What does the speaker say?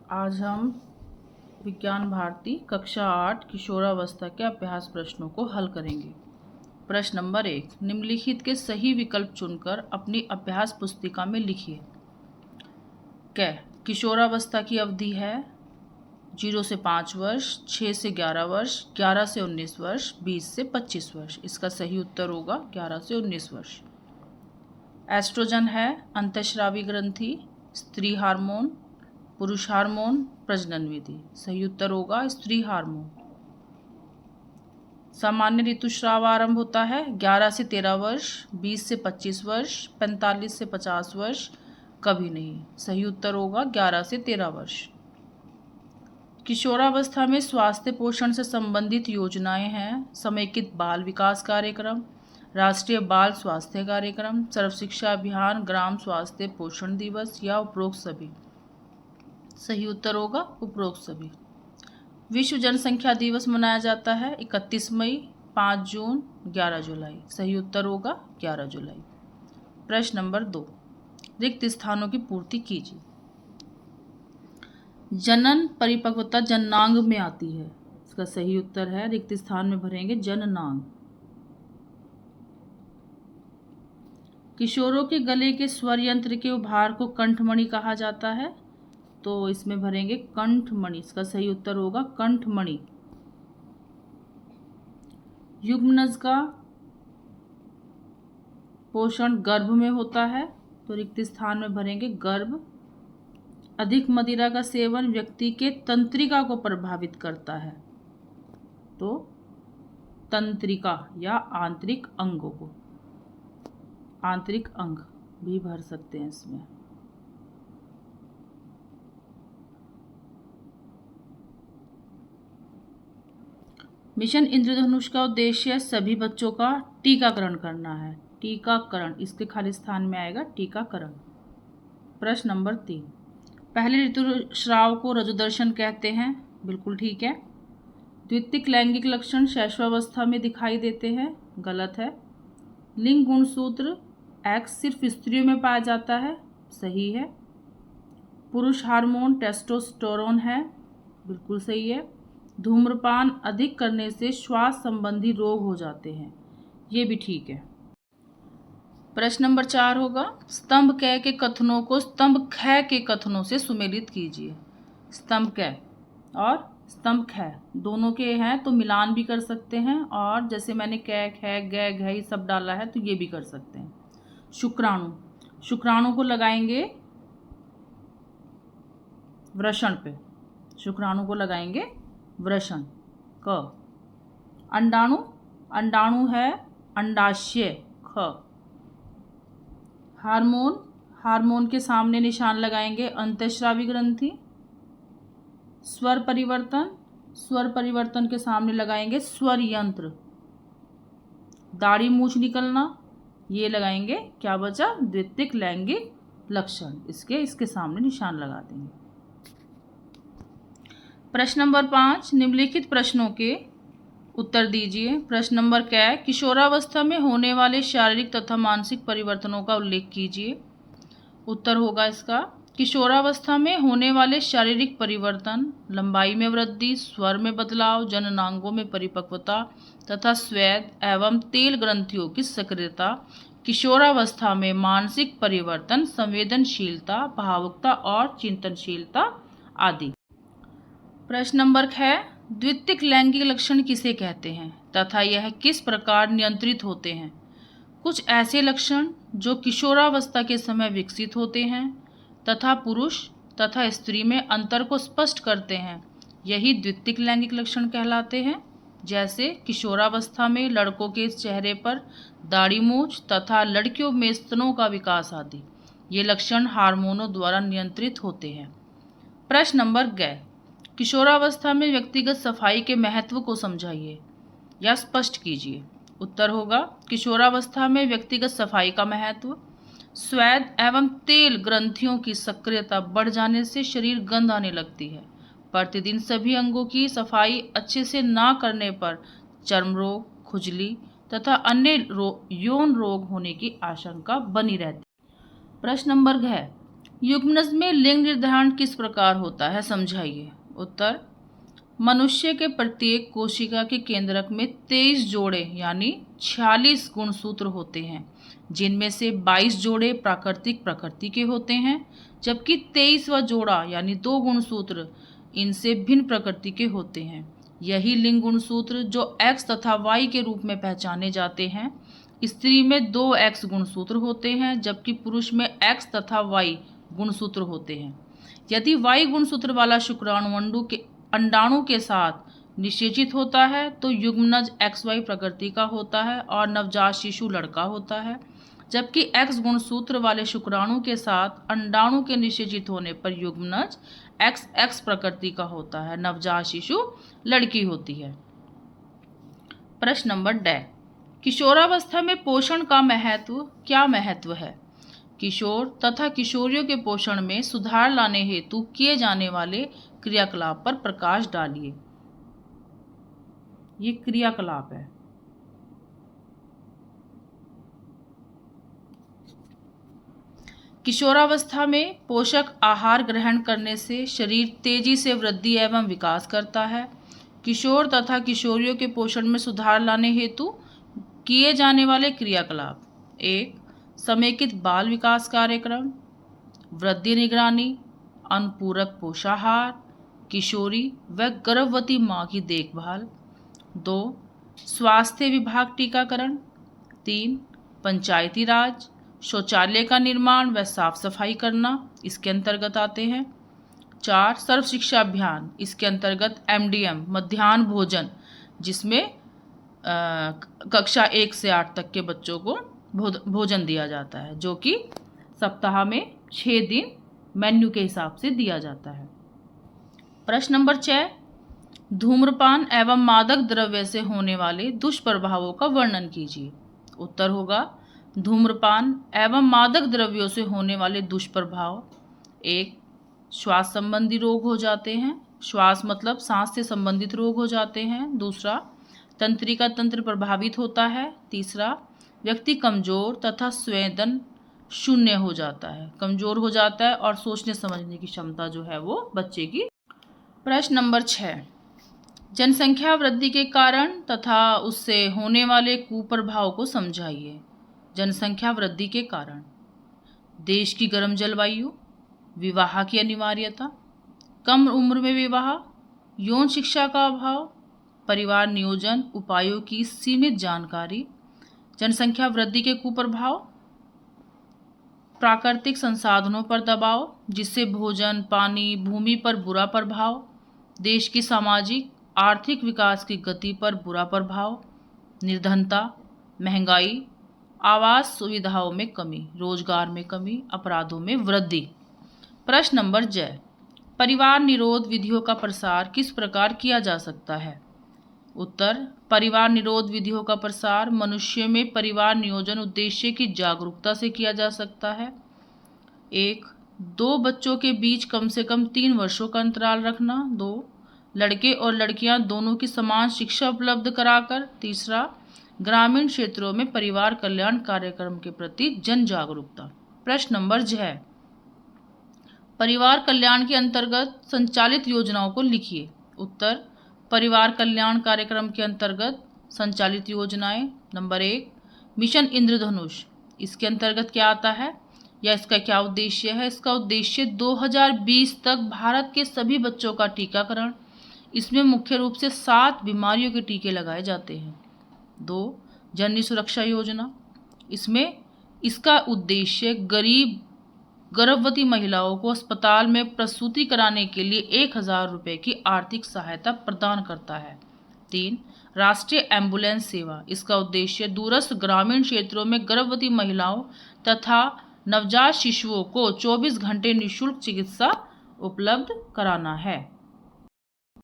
आज हम विज्ञान भारती कक्षा 8 किशोरावस्था के अभ्यास प्रश्नों को हल करेंगे। प्रश्न नंबर 1, निम्नलिखित के सही विकल्प चुनकर अपनी अभ्यास पुस्तिका में लिखिए। क, किशोरावस्था की अवधि है 0 से 5 वर्ष, 6 से 11 वर्ष, 11 से 19 वर्ष, 20 से 25 वर्ष। इसका सही उत्तर होगा 11 से 19 वर्ष। एस्ट्रोजन है अंतःस्रावी ग्रंथि, स्त्री हार्मोन, पुरुष हार्मोन, प्रजनन विधि। सही उत्तर होगा स्त्री हार्मोन। सामान्य ऋतुस्राव आरंभ होता है 11 से 13 वर्ष, 20 से 25 वर्ष, 45 से 50 वर्ष, कभी नहीं। सही उत्तर होगा 11 से 13 वर्ष। किशोरावस्था में स्वास्थ्य पोषण से संबंधित योजनाएं हैं समेकित बाल विकास कार्यक्रम, राष्ट्रीय बाल स्वास्थ्य कार्यक्रम, सर्व शिक्षा अभियान, ग्राम स्वास्थ्य पोषण दिवस या उपरोक्त सभी। सही उत्तर होगा उपरोक्त सभी। विश्व जनसंख्या दिवस मनाया जाता है 31 मई, 5 जून, 11 जुलाई। सही उत्तर होगा 11 जुलाई। प्रश्न नंबर 2, रिक्त स्थानों की पूर्ति कीजिए। जनन परिपक्वता जननांग में आती है। इसका सही उत्तर है रिक्त स्थान में भरेंगे जननांग। किशोरों के गले के स्वर यंत्र के उभार को कंठमणि कहा जाता है, तो इसमें भरेंगे कंठमणि। इसका सही उत्तर होगा कंठमणि। युग्मनज का पोषण गर्भ में होता है, तो रिक्त स्थान में भरेंगे गर्भ। अधिक मदिरा का सेवन व्यक्ति के तंत्रिका को प्रभावित करता है, तो तंत्रिका या आंतरिक अंगों को, आंतरिक अंग भी भर सकते हैं इसमें। मिशन इंद्रधनुष का उद्देश्य सभी बच्चों का टीकाकरण करना है। टीकाकरण, इसके खाली स्थान में आएगा टीकाकरण। प्रश्न नंबर 3, पहले ऋतुस्राव को रजोदर्शन कहते हैं। बिल्कुल ठीक है। द्वितीयक लैंगिक लक्षण शैशवावस्था में दिखाई देते हैं। गलत है। लिंग गुणसूत्र X सिर्फ स्त्रियों में पाया जाता है। सही है। पुरुष हार्मोन टेस्टोस्टेरोन है। बिल्कुल सही है। धूम्रपान अधिक करने से श्वास संबंधी रोग हो जाते हैं। ये भी ठीक है। प्रश्न नंबर 4 होगा, स्तंभ क के कथनों को स्तंभ ख के कथनों से सुमेलित कीजिए। स्तंभ क और स्तंभ ख दोनों के हैं तो मिलान भी कर सकते हैं, और जैसे मैंने क, ख, ग, घ ये सब डाला है तो ये भी कर सकते हैं। शुक्राणु, शुक्राणु को लगाएंगे वृषण पे। शुक्राणु को लगाएंगे वृषण। क, अंडाणु, अंडाणु है अंडाशय। ख, हार्मोन, हार्मोन के सामने निशान लगाएंगे अंतःस्रावी ग्रंथि। स्वर परिवर्तन, स्वर परिवर्तन के सामने लगाएंगे स्वर यंत्र। दाढ़ी मूछ निकलना, ये लगाएंगे क्या बचा, द्वितीयक लैंगिक लक्षण। इसके सामने निशान लगा देंगे। प्रश्न नंबर 5, निम्नलिखित प्रश्नों के उत्तर दीजिए। प्रश्न नंबर क, किशोरावस्था में होने वाले शारीरिक तथा मानसिक परिवर्तनों का उल्लेख कीजिए। उत्तर होगा इसका, किशोरावस्था में होने वाले शारीरिक परिवर्तन लंबाई में वृद्धि, स्वर में बदलाव, जननांगों में परिपक्वता तथा स्वेद एवं तेल ग्रंथियों की सक्रियता, किशोरावस्था में मानसिक परिवर्तन, संवेदनशीलता, भावुकता और चिंतनशीलता आदि। प्रश्न नंबर है, द्वितीयक लैंगिक लक्षण किसे कहते हैं तथा यह किस प्रकार नियंत्रित होते हैं। कुछ ऐसे लक्षण जो किशोरावस्था के समय विकसित होते हैं तथा पुरुष तथा स्त्री में अंतर को स्पष्ट करते हैं, यही द्वितीयक लैंगिक लक्षण कहलाते हैं। जैसे किशोरावस्था में लड़कों के चेहरे पर दाढ़ी मूछ तथा लड़कियों में स्तनों का विकास आदि। ये लक्षण हार्मोनों द्वारा नियंत्रित होते हैं। प्रश्न नंबर ग, किशोरावस्था में व्यक्तिगत सफाई के महत्व को समझाइए या स्पष्ट कीजिए। उत्तर होगा, किशोरावस्था में व्यक्तिगत सफाई का महत्व, स्वेद एवं तेल ग्रंथियों की सक्रियता बढ़ जाने से शरीर गंध आने लगती है। प्रतिदिन सभी अंगों की सफाई अच्छे से ना करने पर चर्म रोग, खुजली तथा अन्य यौन रोग होने की आशंका बनी रहती है। प्रश्न नंबर है, युग्मनज में लिंग निर्धारण किस प्रकार होता है, समझाइए। उत्तर, मनुष्य के प्रत्येक कोशिका के केंद्रक में 23 जोड़े यानी 46 गुणसूत्र होते हैं, जिनमें से 22 जोड़े प्राकृतिक प्रकृति के होते हैं, जबकि 23वां जोड़ा यानी 2 गुणसूत्र इनसे भिन्न प्रकृति के होते हैं। यही लिंग गुणसूत्र जो X तथा Y के रूप में पहचाने जाते हैं। स्त्री में 2 X गुणसूत्र होते हैं, जबकि पुरुष में X तथा Y गुणसूत्र होते हैं। यदि Y गुणसूत्र वाला शुक्राणु अंडाणु के साथ निषेचित होता है तो युग्मनज XY प्रकृति का होता है और नवजात शिशु लड़का होता है, जबकि X गुणसूत्र वाले शुक्राणु के साथ अंडाणु के निषेचित होने पर युग्मनज XX प्रकृति का होता है, नवजात शिशु लड़की होती है। प्रश्न नंबर ड, किशोरावस्था में पोषण का क्या महत्व है? किशोर तथा किशोरियों के पोषण में सुधार लाने हेतु किए जाने वाले क्रियाकलाप पर प्रकाश डालिए। ये क्रियाकलाप है। किशोरावस्था में पोषक आहार ग्रहण करने से शरीर तेजी से वृद्धि एवं विकास करता है। किशोर तथा किशोरियों के पोषण में सुधार लाने हेतु किए जाने वाले क्रियाकलाप: 1. समेकित बाल विकास कार्यक्रम, वृद्धि निगरानी, अनुपूरक पोषाहार, किशोरी व गर्भवती मां की देखभाल। 2. स्वास्थ्य विभाग टीकाकरण। 3. पंचायती राज, शौचालय का निर्माण व साफ सफाई करना इसके अंतर्गत आते हैं। 4. सर्व शिक्षा अभियान, इसके अंतर्गत MDM मध्याह्न भोजन, जिसमें कक्षा 1 से 8 तक के बच्चों को भोजन दिया जाता है, जो कि सप्ताह में 6 दिन मेन्यू के हिसाब से दिया जाता है। प्रश्न नंबर 6, धूम्रपान एवं मादक द्रव्य से होने वाले दुष्प्रभावों का वर्णन कीजिए। उत्तर होगा, धूम्रपान एवं मादक द्रव्यों से होने वाले दुष्प्रभाव: 1. श्वास संबंधी रोग हो जाते हैं, श्वास मतलब सांस से संबंधित रोग हो जाते हैं। 2. तंत्रिका तंत्र प्रभावित होता है। 3. व्यक्ति कमजोर तथा संवेदन शून्य हो जाता है, कमजोर हो जाता है और सोचने समझने की क्षमता जो है वो बच्चे की। प्रश्न नंबर 6, जनसंख्या वृद्धि के कारण तथा उससे होने वाले कुप्रभाव को समझाइए। जनसंख्या वृद्धि के कारण: देश की गर्म जलवायु, विवाह की अनिवार्यता, कम उम्र में विवाह, यौन शिक्षा का अभाव, परिवार नियोजन उपायों की सीमित जानकारी। जनसंख्या वृद्धि के कुप्रभाव: प्राकृतिक संसाधनों पर दबाव, जिससे भोजन, पानी, भूमि पर बुरा प्रभाव, देश की सामाजिक आर्थिक विकास की गति पर बुरा प्रभाव, निर्धनता, महंगाई, आवास सुविधाओं में कमी, रोजगार में कमी, अपराधों में वृद्धि। प्रश्न नंबर ज, परिवार निरोध विधियों का प्रसार किस प्रकार किया जा सकता है? उत्तर, परिवार निरोध विधियों का प्रसार मनुष्य में परिवार नियोजन उद्देश्य की जागरूकता से किया जा सकता है। 1. 2 बच्चों के बीच कम से कम 3 वर्षों का अंतराल रखना। 2. लड़के और लड़कियां दोनों की समान शिक्षा उपलब्ध कराकर। 3. ग्रामीण क्षेत्रों में परिवार कल्याण कार्यक्रम के प्रति जन जागरूकता। प्रश्न नंबर ज, परिवार कल्याण के अंतर्गत संचालित योजनाओं को लिखिए। उत्तर, परिवार कल्याण कार्यक्रम के अंतर्गत संचालित योजनाएं: नंबर 1, मिशन इंद्रधनुष, इसके अंतर्गत क्या आता है या इसका क्या उद्देश्य है? इसका उद्देश्य 2020 तक भारत के सभी बच्चों का टीकाकरण। इसमें मुख्य रूप से 7 बीमारियों के टीके लगाए जाते हैं। 2, जननी सुरक्षा योजना, इसमें इसका उद्देश्य गरीब गर्भवती महिलाओं को अस्पताल में प्रसूति कराने के लिए 1000 रुपये की आर्थिक सहायता प्रदान करता है। 3, राष्ट्रीय एम्बुलेंस सेवा, इसका उद्देश्य दूरस्थ ग्रामीण क्षेत्रों में गर्भवती महिलाओं तथा नवजात शिशुओं को 24 घंटे निःशुल्क चिकित्सा उपलब्ध कराना है।